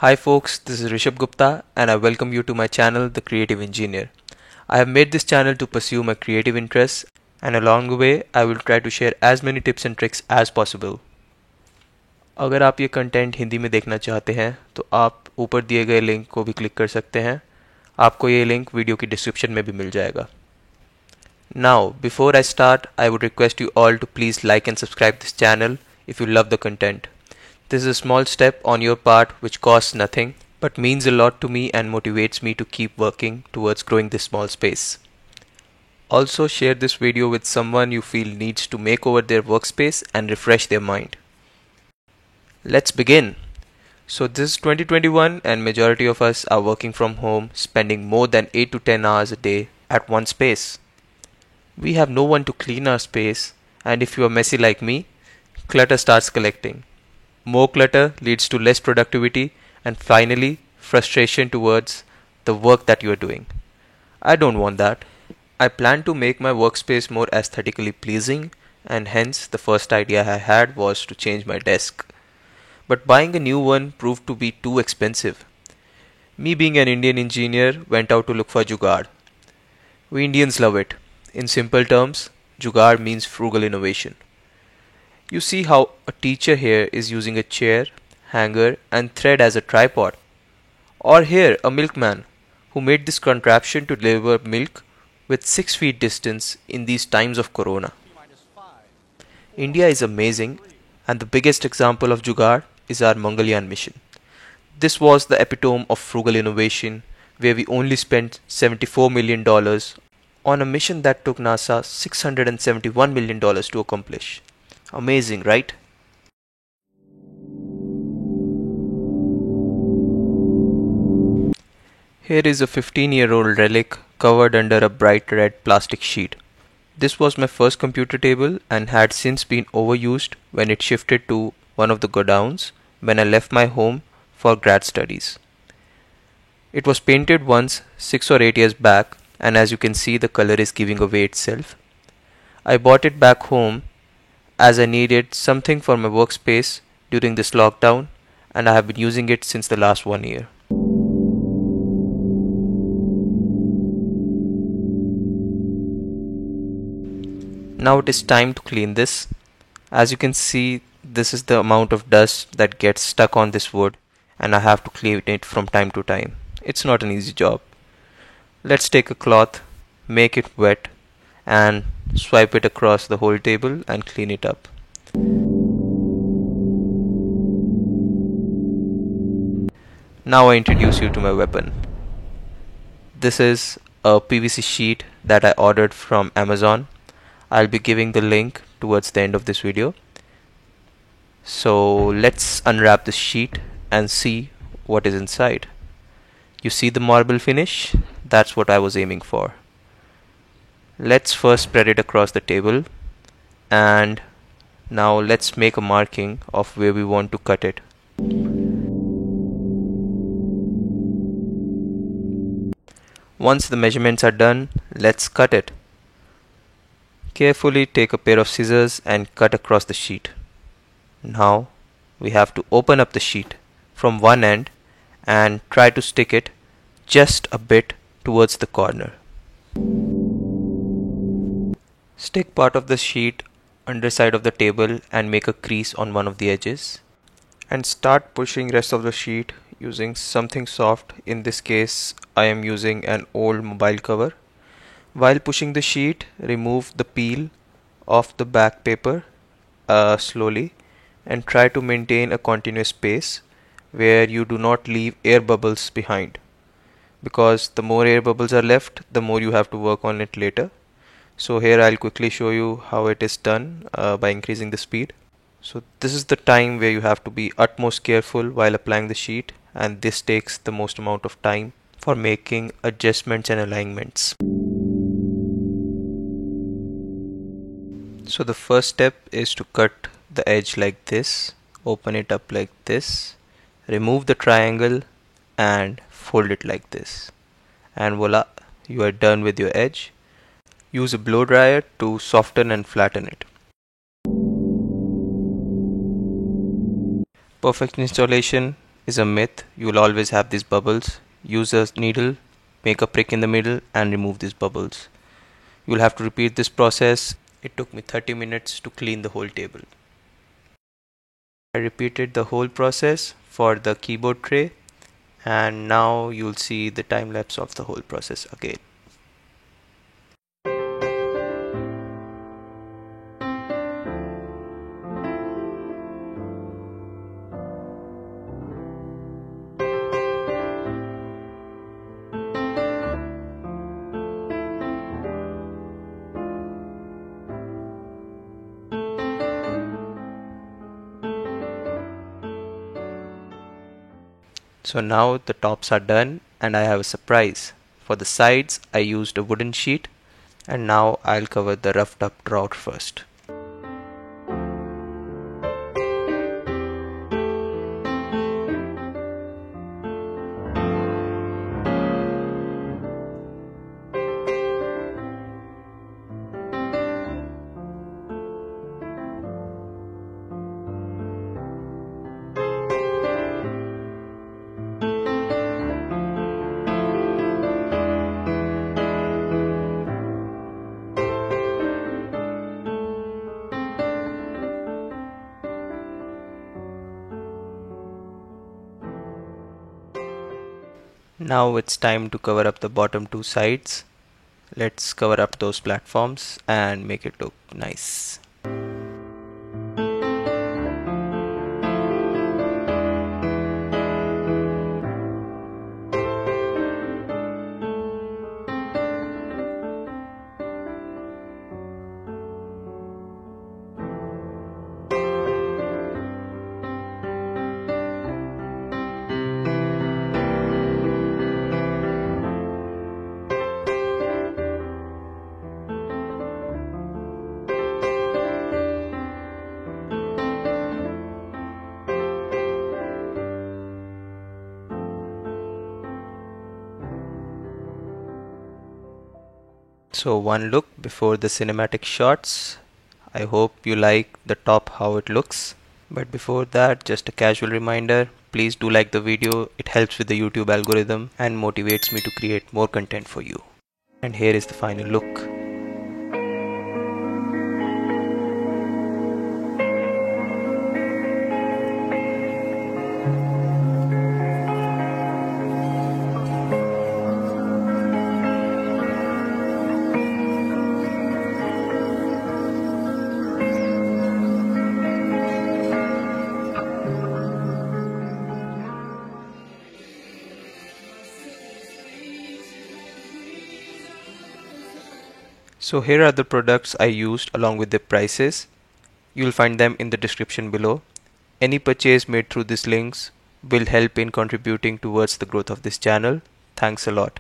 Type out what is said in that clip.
Hi folks, this is Rishabh Gupta and I welcome you to my channel The Creative Engineer. I have made this channel to pursue my creative interests and along the way I will try to share as many tips and tricks as possible. अगर आप ये content Hindi में देखना चाहते हैं तो आप ऊपर दिए गए लिंक को भी क्लिक कर सकते हैं. आपको ये लिंक वीडियो की डिस्क्रिप्शन में भी मिल जाएगा. Now, before I start, I would request you all to please like and subscribe this channel if you love the content. This is a small step on your part which costs nothing but means a lot to me and motivates me to keep working towards growing this small space. Also share this video with someone you feel needs to make over their workspace and refresh their mind. Let's begin. So this is 2021 and majority of us are working from home, spending more than 8 to 10 hours a day at one space. We have no one to clean our space, and if you are messy like me, clutter starts collecting. More clutter leads to less productivity and finally frustration towards the work that you are doing. I don't want that. I plan to make my workspace more aesthetically pleasing, and hence the first idea I had was to change my desk. But buying a new one proved to be too expensive. Me being an Indian engineer went out to look for jugaad. We Indians love it. In simple terms, jugaad means frugal innovation. You see how a teacher here is using a chair, hanger and thread as a tripod. Or here a milkman who made this contraption to deliver milk with 6 feet distance in these times of corona. India is amazing and the biggest example of jugaad is our Mangalyaan mission. This was the epitome of frugal innovation where we only spent $74 million on a mission that took NASA $671 million to accomplish. Amazing, right? Here is a 15-year-old relic covered under a bright red plastic sheet. This was my first computer table and had since been overused when it shifted to one of the godowns when I left my home for grad studies. It was painted once 6 or 8 years back and as you can see the color is giving away itself. I bought it back home as I needed something for my workspace during this lockdown and I have been using it since the last 1 year. Now it is time to clean this. As you can see, this is the amount of dust that gets stuck on this wood and I have to clean it from time to time. It's not an easy job. Let's take a cloth, make it wet and swipe it across the whole table and clean it up. Now I introduce you to my weapon. This is a PVC sheet that I ordered from Amazon. I'll be giving the link towards the end of this video. So let's unwrap this sheet and see what is inside. You see the marble finish? That's what I was aiming for. Let's first spread it across the table and now let's make a marking of where we want to cut it. Once the measurements are done, let's cut it. Carefully take a pair of scissors and cut across the sheet. Now we have to open up the sheet from one end and try to stick it just a bit towards the corner. Stick part of the sheet underside of the table and make a crease on one of the edges and start pushing rest of the sheet using something soft. In this case I am using an old mobile cover. While pushing the sheet, remove the peel of the back paper slowly and try to maintain a continuous space where you do not leave air bubbles behind, because the more air bubbles are left, the more you have to work on it later. So here I'll quickly show you how it is done by increasing the speed. So this is the time where you have to be utmost careful while applying the sheet, and this takes the most amount of time for making adjustments and alignments. So the first step is to cut the edge like this, open it up like this, remove the triangle and fold it like this, and voila, you are done with your edge. Use a blow dryer to soften and flatten it. Perfect installation is a myth. You will always have these bubbles. Use a needle, make a prick in the middle and remove these bubbles. You will have to repeat this process. It took me 30 minutes to clean the whole table. I repeated the whole process for the keyboard tray, and now you'll see the time lapse of the whole process again. So now the tops are done and I have a surprise. For the sides I used a wooden sheet, and now I'll cover the roughed up drawer first. Now it's time to cover up the bottom two sides. Let's cover up those platforms and make it look nice. So one look before the cinematic shots. I hope you like the top how it looks. But before that, just a casual reminder, please do like the video. It helps with the YouTube algorithm and motivates me to create more content for you. And here is the final look. So here are the products I used along with the prices. You'll find them in the description below. Any purchase made through these links will help in contributing towards the growth of this channel. Thanks a lot.